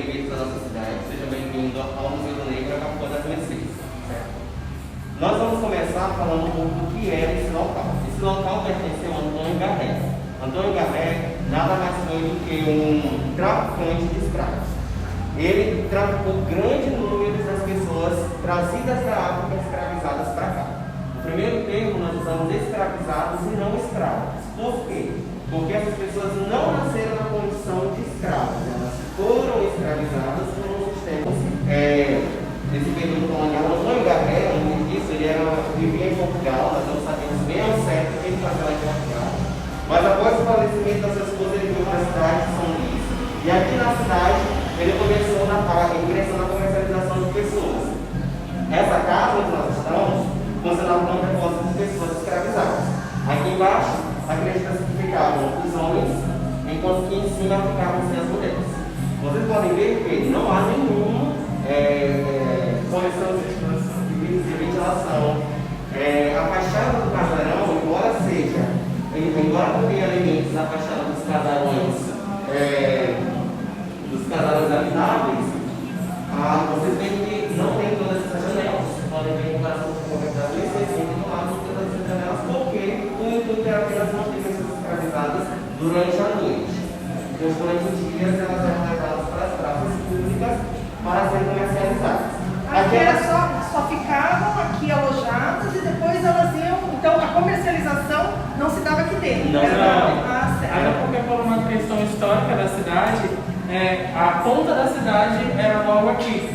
bem-vindos à nossa cidade, seja bem-vindo ao Museu do Negro, a Capitã das Mercês. Nós vamos começar falando um pouco do que era esse local. Esse local pertenceu a Antônio Garré. Antônio Garré nada mais foi do que um traficante de escravos. Ele traficou grande número das pessoas trazidas da África escravizadas para cá. No primeiro termo, nós usamos escravizados e não escravos. Por quê? Porque essas pessoas não nasceram na condição de escravos, elas foram escravizadas por um sistema. Nesse período colonial, Antônio Garré, antes disso, ele vivia em Portugal, nós não sabemos bem ao certo o que ele fazia lá em Portugal. Mas após o falecimento da sua esposa, ele veio para a cidade de São Luís. E aqui na cidade, ele começou ingressou na comercialização de pessoas. Essa casa onde nós estamos funcionava como depósito de pessoas escravizadas. Aqui embaixo, acredita-se que ficavam os homens, enquanto que em cima ficavam as mulheres. Vocês podem ver que não há nenhuma condição de ventilação. A fachada do casarão, embora tenha elementos da fachada dos casarões habitáveis, vocês veem que não tem todas essas janelas. Vocês podem ver em comparação com o das vezes, não há todas essas janelas, porque o intuito era apenas manter pessoas escravizadas durante a noite. Então, durante os dias, elas eram levadas para as praças públicas para serem comercializadas. Aqui era só ficavam aqui alojadas e depois elas iam. Então a comercialização não se dava aqui dentro. Não. Certo. Ainda porque por uma questão histórica da cidade, a ponta da cidade era logo aqui.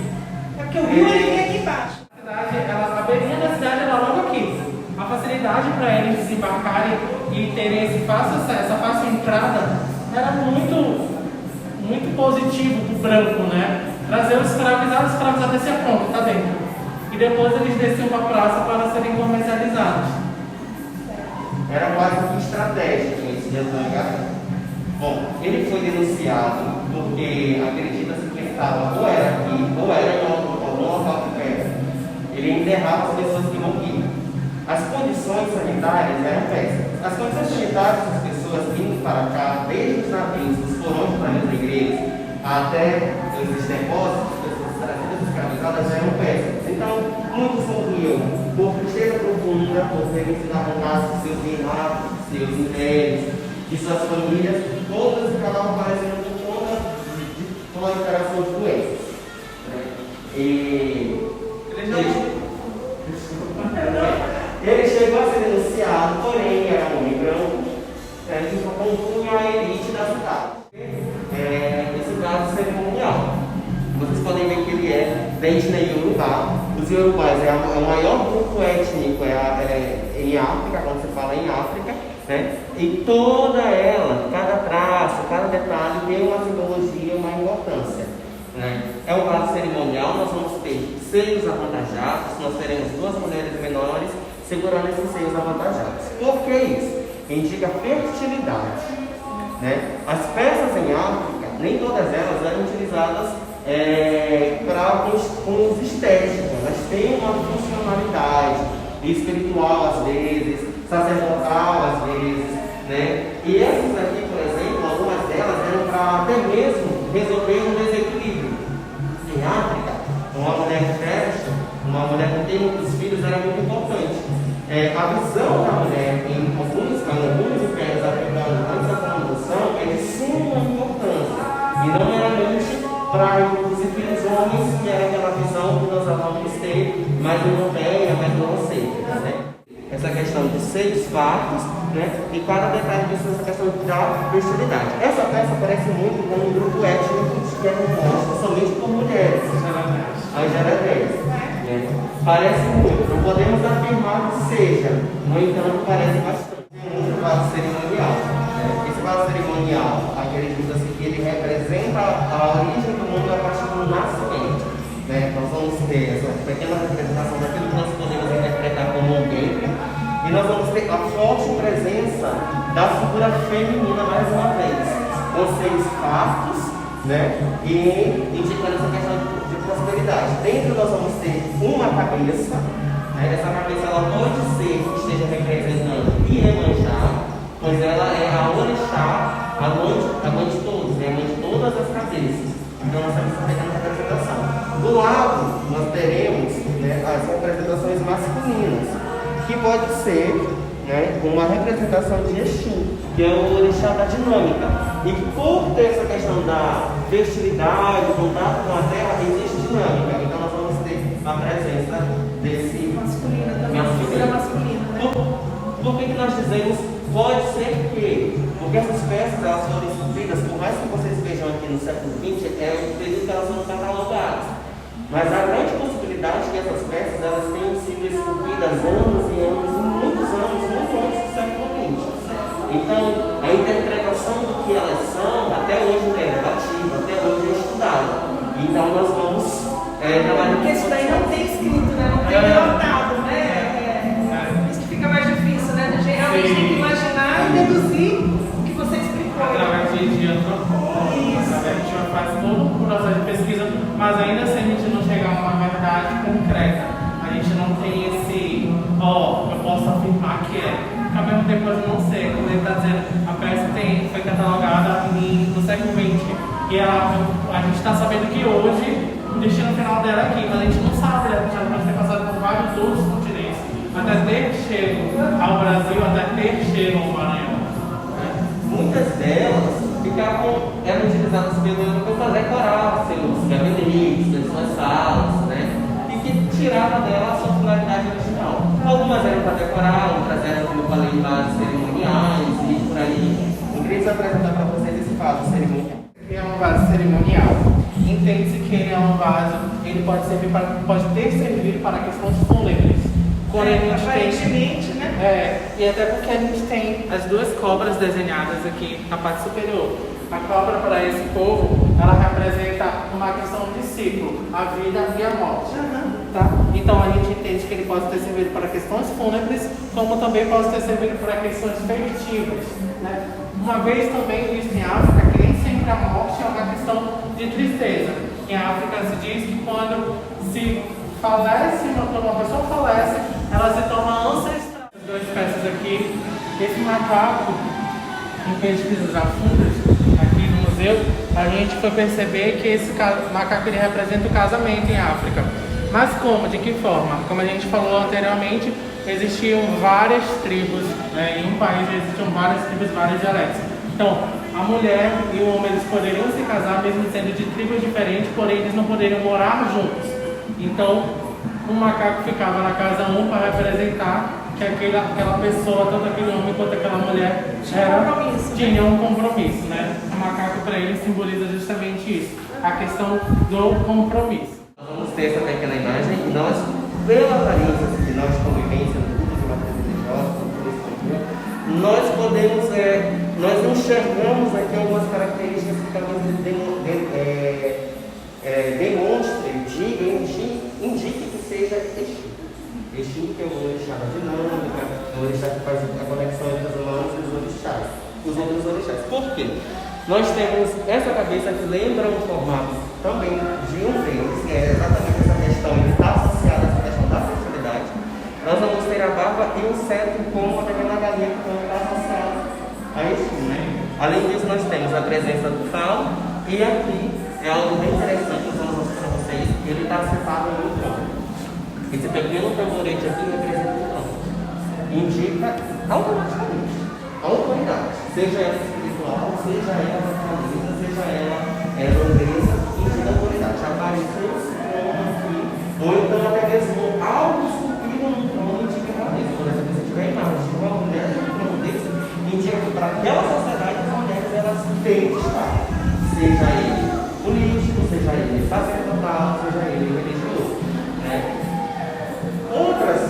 É porque o rio ele vinha aqui embaixo. A beirinha da cidade era logo aqui. A facilidade para eles desembarcarem e terem esse fácil acesso, essa fácil entrada, era muito positivo para o branco, né? Trazer os escravizados descia pronto, tá dentro. E depois eles desciam para a praça para serem comercializados. Era quase que estratégico esse de Antônio Garré. Bom, ele foi denunciado porque acredita-se que ele estava ou era aqui, ou era em algum local de perto. Ele enterrava as pessoas que morriam. As condições sanitárias eram péssimas. As condições sanitárias das pessoas vindo para cá, desde os navios, dos porões do planeta igreja, até esses depósitos, as pessoas trazidas escravizadas eram péssimas. Então, muitos morriam por tristeza profunda, por terem sido arrancados de seus irmãos, de seus impérios, de suas famílias, todas acabavam aparecendo por conta de proliferação de doenças. Ele chegou a ser denunciado, porém era um homem branco, que compunha a elite da cidade. Esse caso cerimonial. Vocês podem ver que ele é da etnia Yorubá. Os Yorubás é o maior grupo étnico em África, quando se fala em África, né? E toda ela, cada traço, cada detalhe tem uma simbologia, uma importância. Né? É um vaso cerimonial, nós vamos ter seios avantajados, nós teremos duas mulheres menores segurando esses seios avantajados. Por que isso? Indica fertilidade. Né? As peças em África, nem todas elas eram utilizadas para fins estéticos, elas têm uma funcionalidade espiritual às vezes, sacerdotal às vezes, né? E essas aqui, por exemplo, algumas delas eram para até mesmo resolver um desequilíbrio. Em África, uma mulher fértil, uma mulher com tem muitos filhos era muito importante. A visão da mulher em alguns impérios africanos antes da colonização, eles tinham uma importância e não meramente para introduzir filhos homens, que era aquela visão que nós vamos ter mais europeia, mais eurocêntrica, né? Essa questão de seios fartos, né? E cada detalhe disso, essa questão da fertilidade. Essa peça parece muito com um grupo étnico que é composto somente por mulheres, as jaratés. Né? Parece muito, não podemos afirmar que seja, no entanto, parece bastante. Um vaso cerimonial. Esse vaso cerimonial, acredita-se que ele representa a origem do mundo a partir do nascimento. Né? Nós vamos ter essa pequena representação daquilo que nós podemos interpretar como um templo, e nós vamos ter a forte presença da figura feminina mais uma vez, com seios fartos, né? E indicando essa questão de prosperidade. Dentro nós vamos ter uma cabeça, né? Essa cabeça ela pode ser que esteja representando Iemanjá, pois ela é a orixá, a mãe de todos, né? A mãe de todas as cabeças. Então nós essa pequena representação. Do lado, nós teremos, né, as representações masculinas, que pode ser, né, uma representação de Exu, que é o orixá da dinâmica. E por ter essa questão da fertilidade, contato com a terra, existe dinâmica. Então nós vamos ter a presença desse Masculina também, figura masculina, né? Por que nós dizemos pode ser que? Porque essas peças, elas foram esculpidas, por mais que vocês vejam aqui no século XX, é o período que elas foram catalogadas. Mas a grande possibilidade é que essas peças, elas tenham sido esculpidas anos e anos, e muitos anos, muito antes do século XX. Então, a interpretação do que elas são, até hoje é debatível, até hoje é estudada. Então, nós vamos trabalhar. Porque isso daí não tem escrito, né? Não tem relatado, né? Isso que fica mais difícil, né? A gente realmente tem que imaginar e deduzir o que você explicou. Através de antropólogos, a gente faz todo o processo de pesquisa, mas ainda se a gente não chegar a uma verdade concreta, a gente não tem esse, eu posso afirmar que é. Porque ao mesmo tempo eu não sei, como ele está dizendo, a peça foi catalogada no século XX. E a gente está sabendo que hoje o destino final dela é aqui, mas a gente não sabe, ela já pode ter passado por vários outros continentes, até ter chego ao Brasil, até ter chego ao Maranhão. Muitas delas eram utilizadas pelo europeu para decorar seus gabinetes, suas salas, né? E que tirava dela a sua finalidade original. Algumas eram para decorar, outras eram, como eu falei, vasos cerimoniais e por aí. Eu queria apresentar para vocês esse vaso cerimonial. Ele é um vaso cerimonial. Entende-se que ele é um vaso, ele pode ter servido para questões fúnebres. Quando a gente aparentemente, né? E até porque a gente tem as duas cobras desenhadas aqui na parte superior. A cobra para esse povo, ela representa uma questão de ciclo, a vida e a morte. Tá? Então a gente entende que ele pode ter servido para questões fúnebres, como também pode ter servido para questões festivas. Né? Uma vez também visto em África que nem sempre a morte é uma questão de tristeza. Em África se diz que quando se falece, quando uma pessoa falece, ela se torna ancestral. As duas peças aqui, esse macaco, em pesquisas a fundas aqui no museu, a gente foi perceber que esse macaco ele representa o casamento em África. Mas como? De que forma? Como a gente falou anteriormente, existiam várias tribos, né? Em um país existiam várias tribos, vários dialetos. Então, a mulher e o homem eles poderiam se casar mesmo sendo de tribos diferentes, porém eles não poderiam morar juntos. Então, um macaco ficava na casa para representar que aquela pessoa, tanto aquele homem quanto aquela mulher, tinha um compromisso, né? O macaco para ele simboliza justamente isso, a questão do compromisso. Nós vamos ter essa pequena imagem e nós, pela aparência de nós convivência no culto de uma religiosa, nós podemos, nós enxergamos aqui algumas características que talvez indique que seja Exu. Exu que é o orixá da dinâmica, é o orixá que faz a conexão entre os humanos e os outros orixás. Por quê? Nós temos essa cabeça que lembra um formato também de um deus, que é exatamente essa questão, ele está associado a essa questão da fertilidade. Nós vamos ter a barba e o cetro como a pequena galinha que também está associada a Exu, né? Além disso, nós temos a presença do falo e aqui é algo bem interessante que eu vou mostrar para vocês, ele está sentado em um tronco. Esse pequeno tamborete aqui representa o tronco. Indica automaticamente a autoridade, seja ela espiritual, seja ela família, seja ela nobreza, indica a autoridade. Apareceu esse trono aqui, ou então até mesmo algo esculpido no trono indica a cabeça. Por exemplo, se tiver imagem de uma mulher no trono desse, indica que para aquela sociedade as mulheres elas têm que estar. Seja ele político, seja ele sacerdotal, seja ele religioso. Né? Outras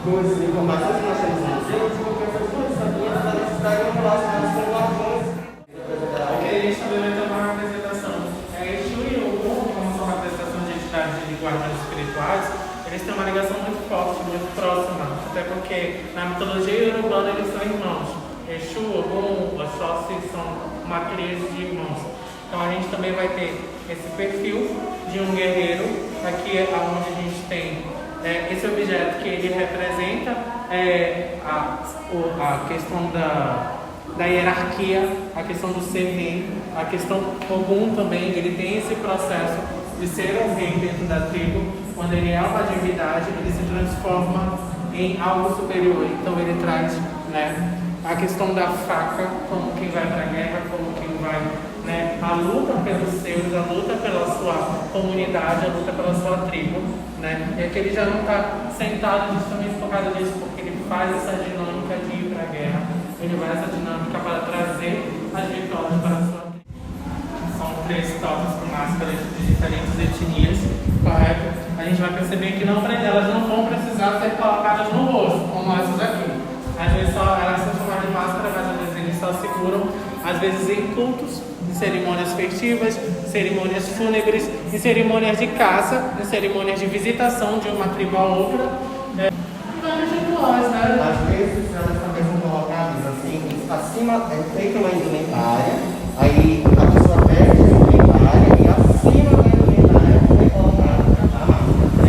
coisas, informações que nós temos no museu, tipo que essas duas sabinhas elas estariam relacionadas com ladrões. Porque a gente também vai ter uma representação. Exu e Ogum, como são representações de entidades de guardiões espirituais, eles têm uma ligação muito forte, muito próxima. Até porque na mitologia urbana eles são irmãos. Exu, Ogum, Oxóssi são uma tríade de irmãos. Então a gente também vai ter esse perfil de um guerreiro, aqui é onde a gente tem esse objeto que ele representa a questão da hierarquia, a questão do ser rei, a questão Ogum também, ele tem esse processo de ser um rei dentro da tribo. Quando ele é uma divindade, ele se transforma em algo superior. Então ele traz, né, a questão da faca como quem vai para a guerra, como quem vai, né, a luta pelos seus, a luta pela sua comunidade, a luta pela sua tribo, né? E aqui ele já não está sentado justamente por causa disso, porque ele faz essa dinâmica de ir para a guerra, ele vai essa dinâmica para trazer as vitórias para a sua tribo. São 3 toques com máscaras de diferentes etnias, correto? A gente vai perceber que elas não vão precisar ser colocadas no rosto, como essas aqui. Às vezes elas são chamadas de máscara, mas às vezes eles só seguram, às vezes em cultos, em cerimônias festivas, cerimônias fúnebres, em cerimônias de caça, em cerimônias de visitação de uma tribo a outra. Vários rituais, né? Às vezes elas também são colocadas assim, acima é feita uma indumentária, aí a pessoa veste a indumentária e acima da indumentária é colocada a máscara, né?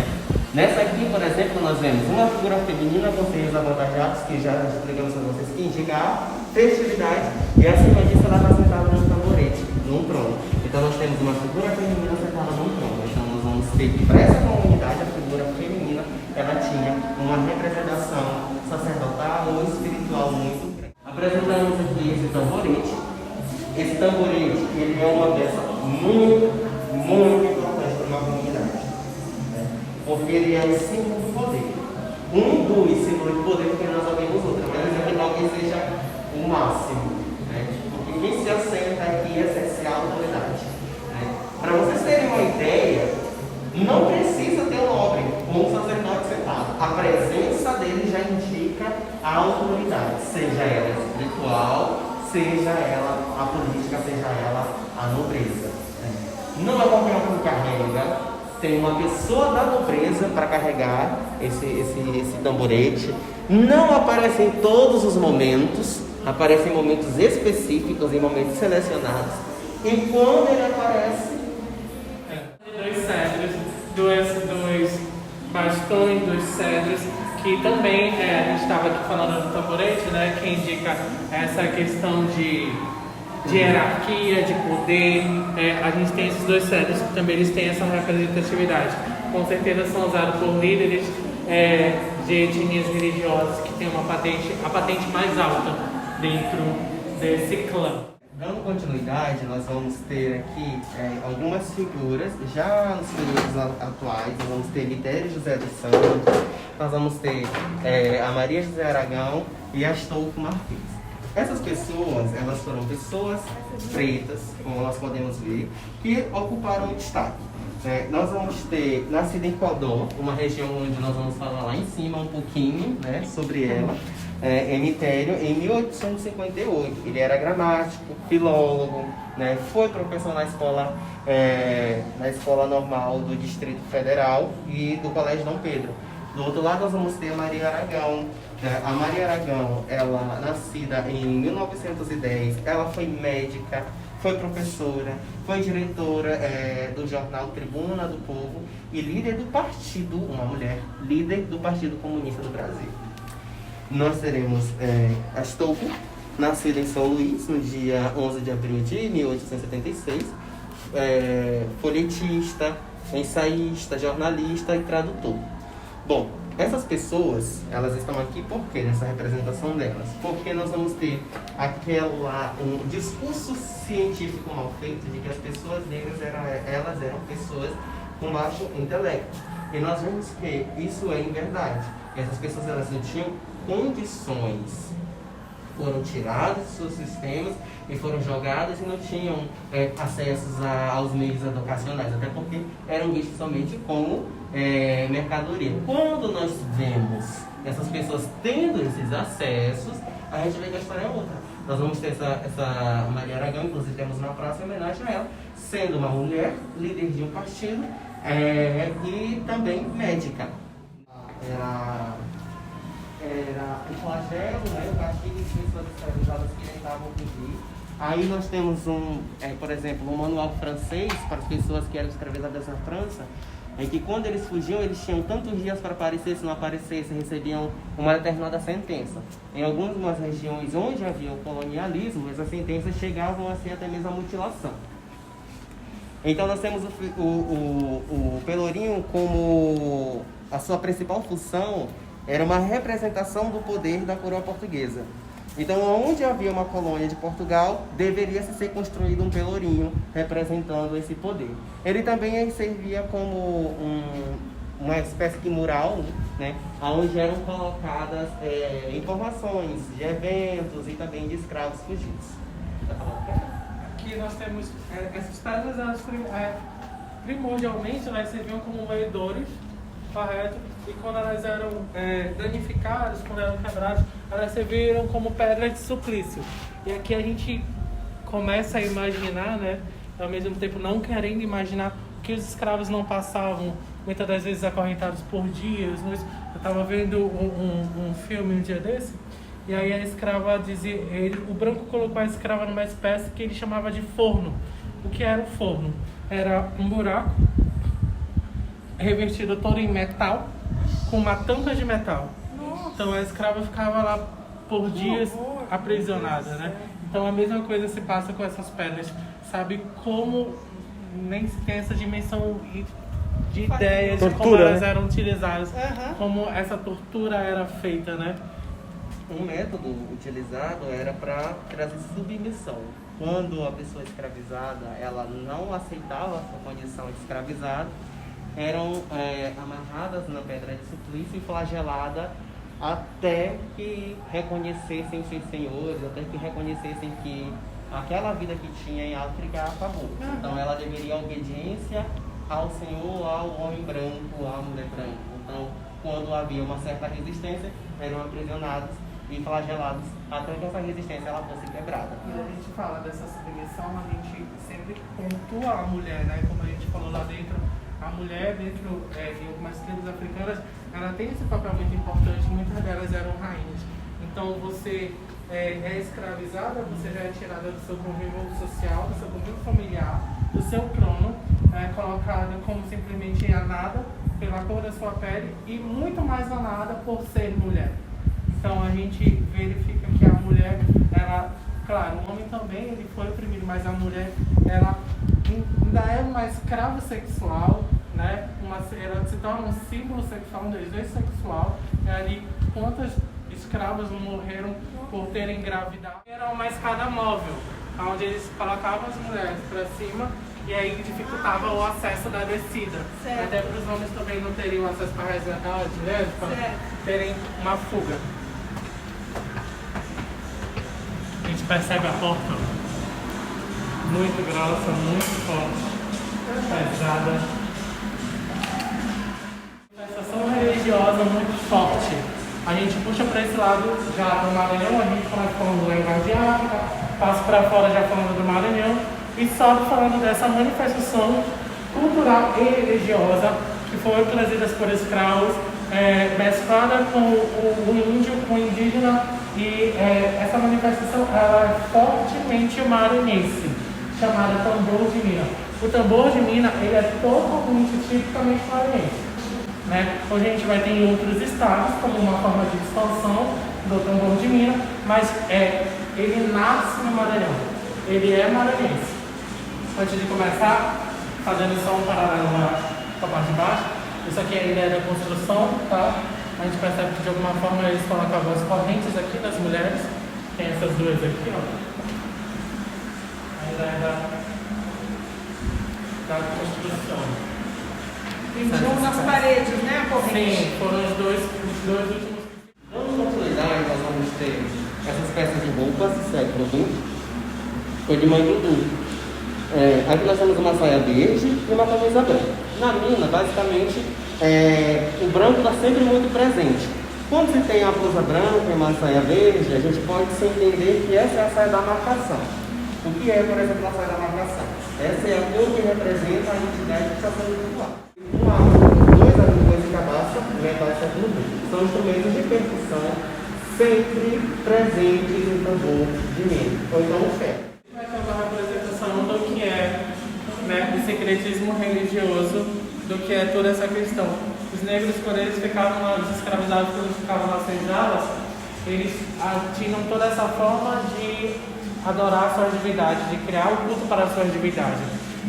Nessa aqui, por exemplo, nós vemos uma figura feminina com seios avantajados, que já explicamos para vocês, que indica a festividade, e acima disso ela está sentada num tamborete, num trono. Então nós temos uma figura feminina sentada num trono. Então nós vamos ter que, para essa comunidade, a figura feminina, ela tinha uma representação sacerdotal ou espiritual muito grande. Apresentamos aqui esse tamborete. Esse tamborete, ele é uma peça muito importante para uma comunidade, né? Porque ele é um símbolo do poder. Um dos símbolos de poder, porque nós ouvimos outro. Quer dizer que talvez seja o máximo, né? Porque quem se assenta aqui exerce a autoridade, né? Para vocês terem uma ideia, não precisa ter um nobre ou um sacerdote sentado. A presença dele já indica a autoridade, seja ela espiritual, seja ela a política, seja ela a nobreza, né? Não é qualquer um que carrega. Tem uma pessoa da nobreza para carregar esse tamborete. Não aparece em todos os momentos, aparece em momentos específicos, em momentos selecionados. E quando ele aparece, 2 cedros, 2 bastões, 2 cedros, que também a gente estava aqui falando do tamborete, né, que indica essa questão de hierarquia, de poder. A gente tem esses 2 cedros que também eles têm essa representatividade. Com certeza são usados por líderes de etnias religiosas que têm a patente mais alta dentro desse clã. Dando continuidade, nós vamos ter aqui algumas figuras, já nos períodos atuais. Nós vamos ter Lidério José dos Santos, nós vamos ter a Maria José Aragão e Astolfo Martins. Essas pessoas, elas foram pessoas pretas, como nós podemos ver, que ocuparam o destaque. Nós vamos ter nascido em Codó, uma região onde nós vamos falar lá em cima um pouquinho, né, sobre ela. Emitério, em 1858. Ele era gramático, filólogo, né, foi professor na escola normal do Distrito Federal e do Colégio Dom Pedro. Do outro lado nós vamos ter a Maria Aragão. A Maria Aragão, ela nascida em 1910, ela foi médica, foi professora, foi diretora do jornal Tribuna do Povo e líder do partido, uma mulher, líder do Partido Comunista do Brasil. Nós teremos Astolfo, nascido em São Luís, no dia 11 de abril de 1876, folhetista, ensaísta, jornalista e tradutor. Bom, essas pessoas, elas estão aqui por quê? Nessa representação delas? Porque nós vamos ter um discurso científico mal feito de que as pessoas negras eram pessoas com baixo intelecto. E nós vemos que isso é inverdade. Essas pessoas, elas não tinham condições, foram tiradas dos seus sistemas e foram jogadas e não tinham acessos aos meios educacionais, até porque eram vistos somente como mercadoria. Quando nós vemos essas pessoas tendo esses acessos, a gente vê que a história é outra. Nós vamos ter essa Maria Aragão, inclusive temos uma praça em homenagem a ela, sendo uma mulher, líder de um partido e também médica. Era o flagelo, né, o castigo de pessoas escravizadas que tentavam fugir. Aí nós temos por exemplo, um manual francês para as pessoas que eram escravizadas na França, em que quando eles fugiam, eles tinham tantos dias para aparecer, se não aparecesse, recebiam uma determinada sentença. Em algumas regiões onde havia o colonialismo, essas sentenças chegavam assim até mesmo à mutilação. Então nós temos o pelourinho como a sua principal função era uma representação do poder da coroa portuguesa. Então, onde havia uma colônia de Portugal, deveria ser construído um pelourinho representando esse poder. Ele também servia como uma espécie de mural, né, onde eram colocadas informações de eventos e também de escravos fugidos. Aqui nós temos essas pedras, elas primordialmente elas serviam como moedores, correto? E quando elas eram danificadas, quando eram quebradas, elas serviram como pedras de suplício. E aqui a gente começa a imaginar, né, ao mesmo tempo não querendo imaginar que os escravos não passavam, muitas das vezes acorrentados por dias. Eu estava vendo um filme um dia desse, e aí a escrava dizia, o branco colocou a escrava numa espécie que ele chamava de forno. O que era o forno? Era um buraco revestido todo em metal, com uma tampa de metal. Nossa. Então a escrava ficava lá por dias aprisionada, né? Então a mesma coisa se passa com essas pedras. Sabe como nem se tem essa dimensão de ideias de como elas eram utilizadas, como essa tortura era feita, né? Um método utilizado era para trazer submissão. Quando a pessoa escravizada ela não aceitava a sua condição de escravizado, eram amarradas na pedra de suplício e flageladas até que reconhecessem seus senhores, até que reconhecessem que aquela vida que tinha em África acabou. Então ela deveria obediência ao senhor, ao homem branco, à mulher branca. Então, quando havia uma certa resistência, eram aprisionados e flagelados até que essa resistência ela fosse quebrada. Quando a gente fala dessa submissão, a gente sempre pontua a mulher, né? Como a gente falou lá dentro, a mulher dentro de algumas tribos africanas, ela tem esse papel muito importante, muitas delas eram rainhas. Então você é escravizada, você já é tirada do seu convívio social, do seu convívio familiar, do seu trono, colocada como simplesmente a nada pela cor da sua pele e muito mais a nada por ser mulher. Então a gente verifica que a mulher, ela, claro, o homem também ele foi oprimido, mas a mulher, ela ainda é uma escrava sexual, né? Ela se torna um símbolo sexual, um desejo sexual. Ali, quantas escravas não morreram por terem engravidado? Era uma escada móvel, onde eles colocavam as mulheres para cima e aí dificultava o acesso da descida. Certo. Até para os homens também não teriam acesso para resgatar as mulheres, para terem uma fuga. A gente percebe a porta muito grossa, muito forte, pesada. Manifestação religiosa muito forte. A gente puxa para esse lado já do Maranhão, a gente começa falando do Lengar de África, passa para fora já falando do Maranhão e sobe falando dessa manifestação cultural e religiosa que foi trazida por escravos, mesclada com o índio, com o indígena. E essa manifestação ela é fortemente maranhense, chamada tambor de mina. O tambor de mina ele é totalmente, tipicamente maranhense, né? Hoje a gente vai ter em outros estados como uma forma de expansão do tambor de mina, mas ele nasce no Maranhão, ele é maranhense. Antes de começar, fazendo só um paralelo com a parte de baixo, isso aqui ainda é da construção, tá? A gente percebe que de alguma forma eles colocavam as correntes aqui das mulheres. Tem essas duas aqui, ó. Ainda é da construção. Prendiam nas paredes, né, a corrente? Sim, foram os dois últimos. Dando continuidade, nós vamos ter essas peças de roupas do século XX. Foi de mãe Dudu. Aqui nós temos uma saia verde e uma camisa branca. Na mina, basicamente, o branco está sempre muito presente. Quando se tem a blusa branca e uma saia verde, a gente pode se entender que essa é a saia da marcação. O que é, por exemplo, a saia da marcação? Essa é a cor que representa a entidade que está sendo cultuada. Um arco, dois arcos e cabaça, metal século XX. São instrumentos de percussão sempre presentes no tambor de mina, ou então o ferro. Vai ter uma representação do que é, né, o secretismo religioso do que é toda essa questão. Os negros, quando eles ficavam, os escravizados, quando eles ficavam nas senzalas, eles tinham toda essa forma de adorar a sua divindade, de criar o culto para a sua divindade.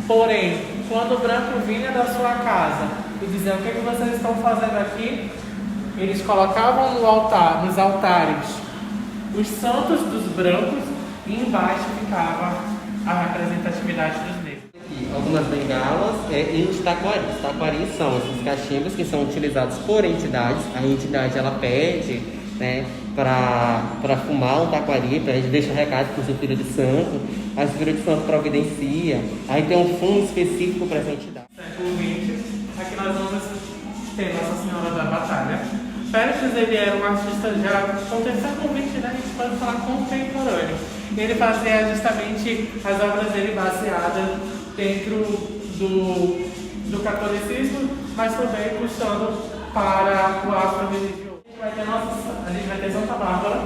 Porém, quando o branco vinha da sua casa e dizia: o que vocês estão fazendo aqui? Eles colocavam no altar, nos altares, os santos dos brancos, e embaixo ficava a representatividade dos negros. Aqui, algumas bengalas e os taquaris. Taquaris são esses cachimbos que são utilizados por entidades. A entidade ela pede, né, para fumar um taquari, para gente deixa um recado para o seu filho de santo. Aí o filho de santo providencia. Aí tem um fumo específico para essa entidade. Século XX, aqui nós vamos ter Nossa Senhora da Batalha. Péricles, ele era um artista já com o século XX, né? A gente pode falar contemporâneo. Ele fazia justamente as obras dele baseadas dentro do catolicismo, mas também puxando para o afro-religioso. A gente vai ter Santa Bárbara,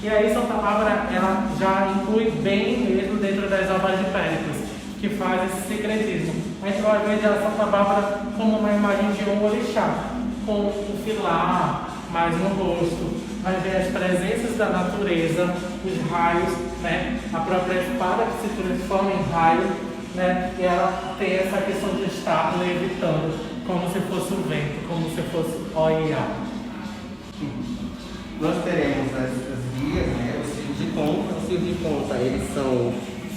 e aí Santa Bárbara ela já inclui bem mesmo dentro das obras de Péricles, que faz esse secretismo. A gente vai ver a Santa Bárbara como uma imagem de um orixá, com um filar, mais no rosto, vai ver as presenças da natureza, os raios, né? A própria espada que se transforma em raio, né? E ela tem essa questão de estar levitando, como se fosse o vento, como se fosse Oiá. Nós teremos as guias, né? Os fios de ponta. Os fios de ponta, eles são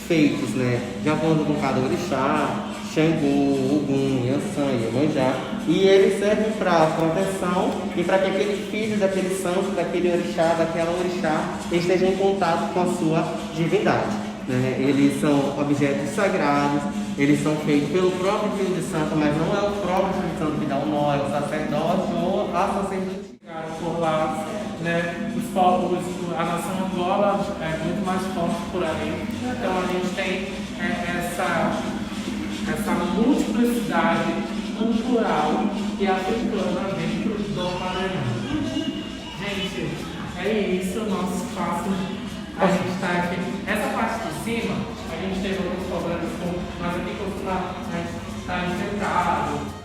feitos, né, de acordo com cada orixá, Xangô, Ogum, Yansan, Iemanjá, e eles servem para proteção e para que aquele filho daquele santo, daquele orixá, daquela orixá esteja em contato com a sua divindade, né? Eles são objetos sagrados, eles são feitos pelo próprio filho de santo, mas não é o próprio filho de santo que dá o nó, é o sacerdote ou a sacerdotisa. Por lá, né, os povos, a nação Angola é muito mais forte por ali, então a gente tem essa multiplicidade cultural e africana dentro do Maranhão. Gente, é isso, o nosso espaço, a gente está aqui, essa parte de cima, a gente teve alguns problemas mas aqui costuma estar infectado.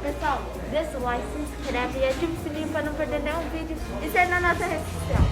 Pessoal, deixa o like, se inscreve e ativa o sininho para não perder nenhum vídeo e segue na nossa rede social.